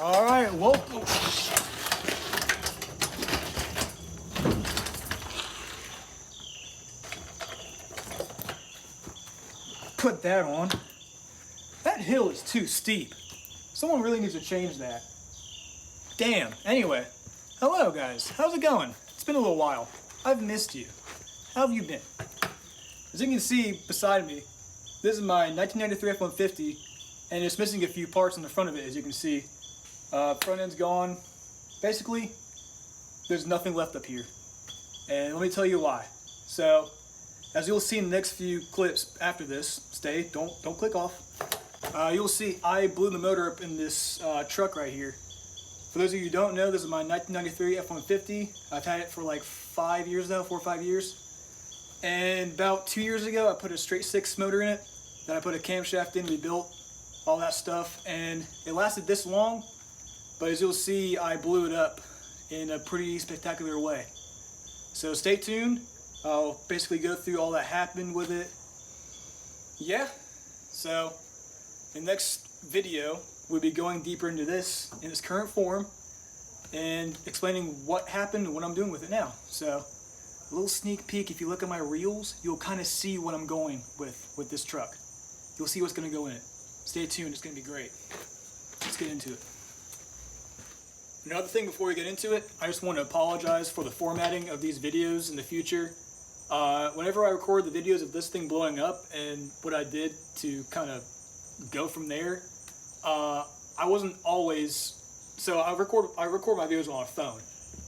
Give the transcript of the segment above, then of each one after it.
All right, well. Put that on. That hill is too steep. Someone really needs to change that. Damn. Anyway, hello guys. How's it going? It's been a little while. I've missed you. How have you been? As you can see beside me, this is my 1993 F-150, and it's missing a few parts on the front of it, as you can see. Front end's gone. Basically, there's nothing left up here. And let me tell you why. So, as you'll see in the next few clips after this, don't click off. You'll see I blew the motor up in this truck right here. For those of you who don't know, this is my 1993 F-150. I've had it for like 5 years now, 4 or 5 years. And about 2 years ago, I put a straight 6 motor in it. Then I put a camshaft in, rebuilt, all that stuff. And it lasted this long, but as you'll see, I blew it up in a pretty spectacular way. So stay tuned. I'll basically go through all that happened with it. Yeah, so in the next video, we'll be going deeper into this in its current form and explaining what happened and what I'm doing with it now. So a little sneak peek, if you look at my reels, you'll kind of see what I'm going with this truck. You'll see what's going to go in it. Stay tuned, it's going to be great. Let's get into it. Another thing before we get into it, I just want to apologize for the formatting of these videos in the future. Whenever I record the videos of this thing blowing up and what I did to kind of go from there, I wasn't always, so I record my videos on a phone.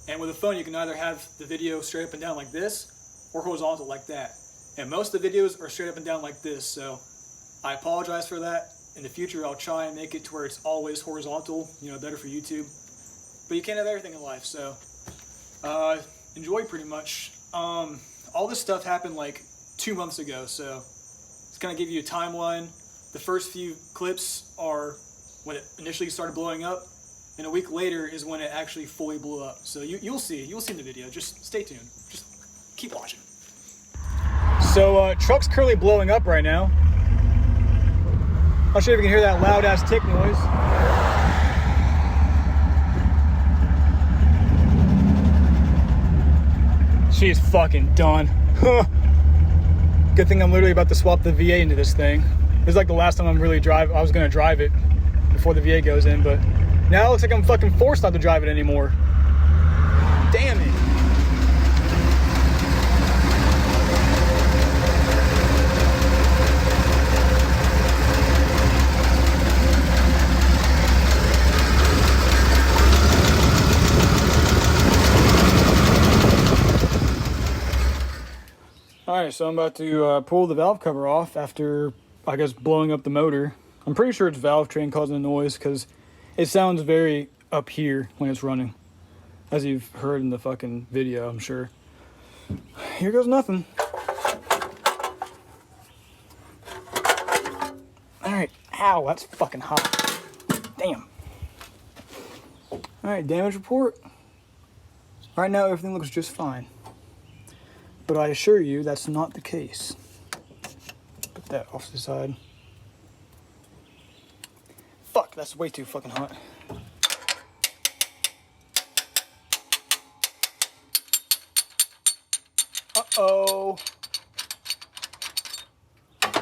And with a phone, you can either have the video straight up and down like this, or horizontal like that. And most of the videos are straight up and down like this, so I apologize for that. In the future, I'll try and make it to where it's always horizontal, better for YouTube. But you can't have everything in life, so enjoy pretty much. All this stuff happened like 2 months ago, so it's gonna give you a timeline. The first few clips are when it initially started blowing up, and a week later is when it actually fully blew up. So you'll see in the video. Just stay tuned. Just keep watching. So truck's currently blowing up right now. I'll show you if you can hear that loud ass tick noise. She's fucking done. Good thing I'm literally about to swap the V8 into this thing. This is like the last time I was gonna drive it before the V8 goes in, but now it looks like I'm fucking forced not to drive it anymore. Damn it. Alright, so I'm about to pull the valve cover off after, I guess, blowing up the motor. I'm pretty sure it's valve train causing the noise because it sounds very up here when it's running, as you've heard in the fucking video, I'm sure. Here goes nothing. Alright, ow, that's fucking hot. Damn. Alright, damage report. Right now, everything looks just fine. But I assure you, that's not the case. Put that off to the side. Fuck, that's way too fucking hot. Uh-oh.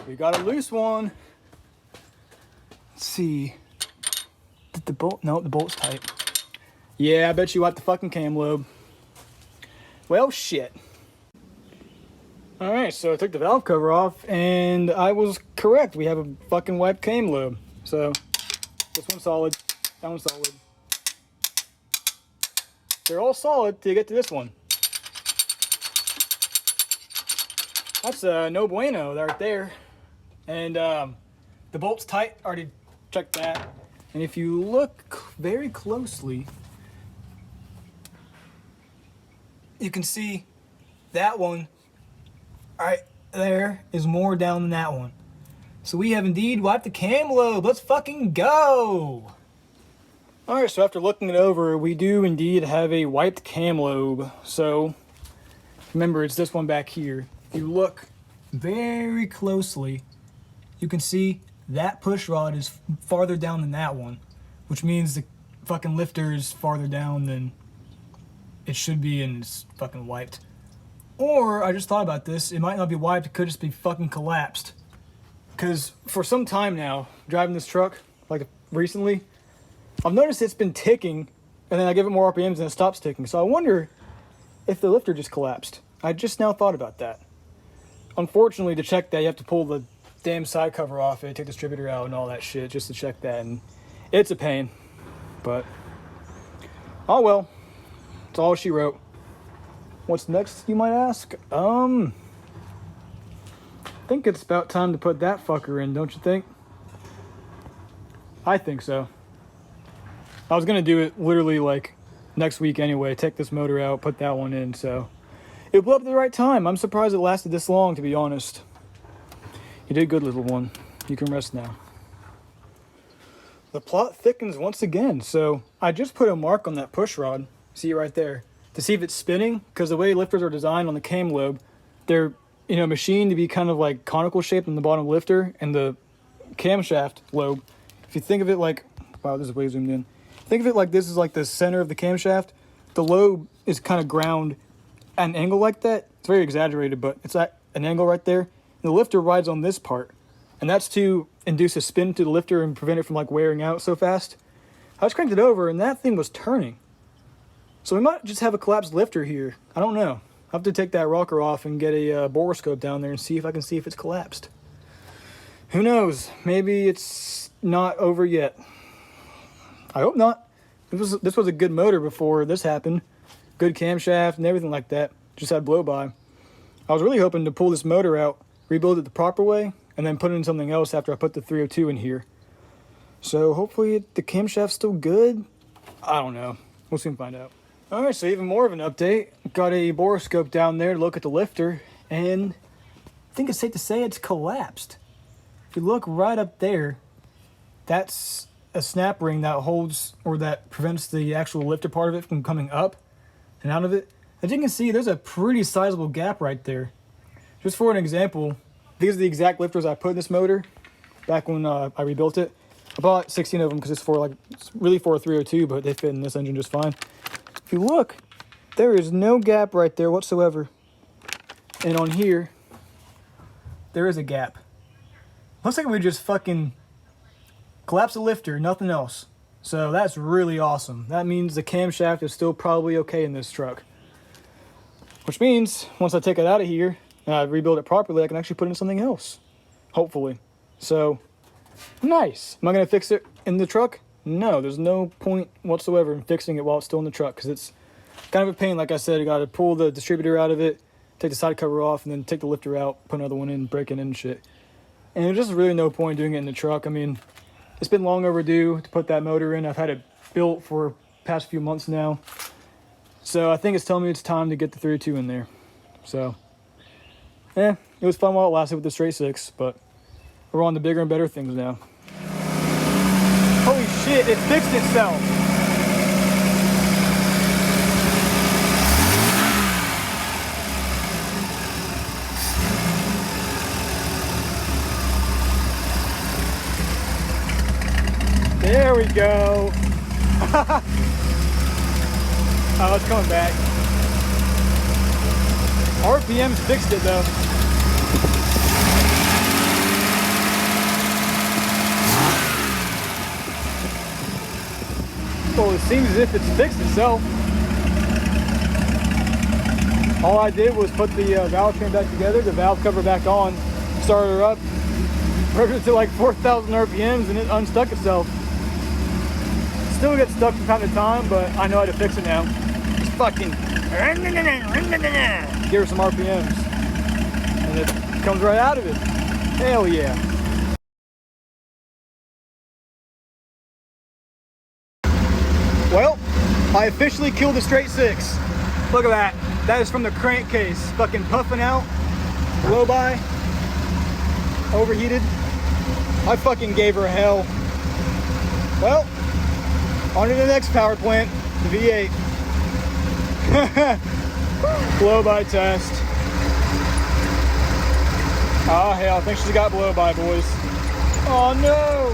We got a loose one. Let's see. Did the bolt? No, the bolt's tight. Yeah, I bet you wiped the fucking cam lobe. Well, shit. Alright, so I took the valve cover off, and I was correct. We have a fucking wiped cam lobe. So, this one's solid, that one's solid. They're all solid till you get to this one. That's no bueno right there. And the bolt's tight, already checked that. And if you look very closely, you can see that one right there is more down than that one. So we have indeed wiped the cam lobe. Let's fucking go. Alright, so after looking it over, we do indeed have a wiped cam lobe. So remember, it's this one back here. If you look very closely, you can see that push rod is farther down than that one, which means the fucking lifter is farther down than it should be and it's fucking wiped. Or, I just thought about this, it might not be wiped, it could just be fucking collapsed. Because for some time now, driving this truck, like recently, I've noticed it's been ticking, and then I give it more RPMs and it stops ticking. So I wonder if the lifter just collapsed. I just now thought about that. Unfortunately, to check that, you have to pull the damn side cover off it, take the distributor out and all that shit just to check that, and it's a pain. But, oh well, it's all she wrote. What's next, you might ask? I think it's about time to put that fucker in, don't you think? I think so. I was gonna do it literally like next week anyway, take this motor out, put that one in, so it blew up at the right time. I'm surprised it lasted this long, to be honest. You did good, little one. You can rest now. The plot thickens once again, so I just put a mark on that push rod, see it right there, to see if it's spinning, because the way lifters are designed on the cam lobe, they're, you know, machined to be kind of like conical shaped in the bottom lifter, and the camshaft lobe, if you think of it like, wow, this is way zoomed in. Think of it like this is like the center of the camshaft. The lobe is kind of ground at an angle like that. It's very exaggerated, but it's at an angle right there. And the lifter rides on this part, and that's to induce a spin to the lifter and prevent it from like wearing out so fast. I just cranked it over, and that thing was turning. So we might just have a collapsed lifter here. I don't know. I'll have to take that rocker off and get a borescope down there and see if I can see if it's collapsed. Who knows? Maybe it's not over yet. I hope not. This was a good motor before this happened. Good camshaft and everything like that. Just had blow by. I was really hoping to pull this motor out, rebuild it the proper way, and then put it in something else after I put the 302 in here. So hopefully the camshaft's still good. I don't know. We'll soon find out. Alright, so even more of an update. Got a borescope down there to look at the lifter, and I think it's safe to say it's collapsed. If you look right up there, that's a snap ring that holds, or that prevents the actual lifter part of it from coming up and out of it. As you can see, there's a pretty sizable gap right there. Just for an example, these are the exact lifters I put in this motor back when I rebuilt it. I bought 16 of them because it's really for a 302, but they fit in this engine just fine. If you look, there is no gap right there whatsoever. And on here, there is a gap. Looks like we just fucking collapse the lifter, nothing else. So that's really awesome. That means the camshaft is still probably okay in this truck. Which means, once I take it out of here, and I rebuild it properly, I can actually put it in something else. Hopefully. So, nice. Am I going to fix it in the truck? No, there's no point whatsoever in fixing it while it's still in the truck, because it's kind of a pain. Like I said, I got to pull the distributor out of it, take the side cover off, and then take the lifter out, put another one in, break it in and shit. And there's just really no point doing it in the truck. I mean, it's been long overdue to put that motor in. I've had it built for the past few months now. So I think it's telling me it's time to get the 302 in there. So, it was fun while it lasted with the straight six, but we're on to bigger and better things now. Holy shit, it fixed itself. There we go. Oh, it's coming back. RPM's fixed it though. Well, it seems as if it's fixed itself. All I did was put the valve train back together, the valve cover back on, started her up, revved it to like 4,000 RPMs, and it unstuck itself. Still gets stuck from time to time, but I know how to fix it now. Just fucking give her some RPMs, and it comes right out of it. Hell yeah. Well, I officially killed the straight six. Look at that. That is from the crankcase. Fucking puffing out, blow by, overheated. I fucking gave her hell. Well, on to the next power plant, the V8. Blow by test. Oh hell, I think she's got blow by, boys. Oh no!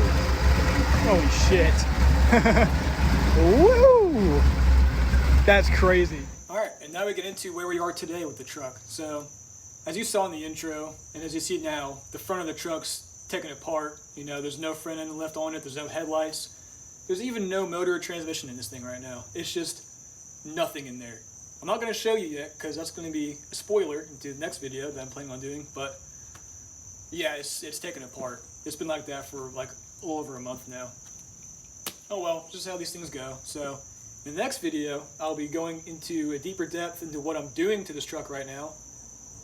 Holy shit. Woo! That's crazy. All right, and now we get into where we are today with the truck. So, as you saw in the intro, and as you see now, the front of the truck's taken apart. You know, there's no front end left on it. There's no headlights. There's even no motor or transmission in this thing right now. It's just nothing in there. I'm not going to show you yet because that's going to be a spoiler into the next video that I'm planning on doing. But yeah, it's taken apart. It's been like that for like a little over a month now. Oh well, just how these things go. So in the next video, I'll be going into a deeper depth into what I'm doing to this truck right now,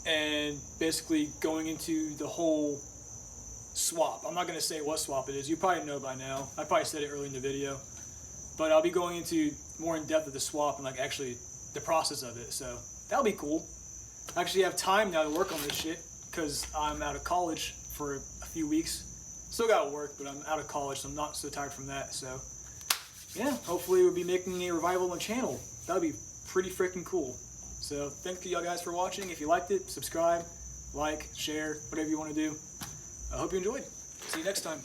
and basically going into the whole swap. I'm not going to say what swap it is. You probably know by now. I probably said it early in the video. But I'll be going into more in depth of the swap and like actually the process of it. So that'll be cool. I actually have time now to work on this shit because I'm out of college for a few weeks. Still got to work, but I'm out of college, so I'm not so tired from that. So yeah, hopefully we'll be making a revival on the channel. That'll be pretty freaking cool. So thank you y'all guys for watching. If you liked it, subscribe, like, share, whatever you want to do. I hope you enjoyed. See you next time.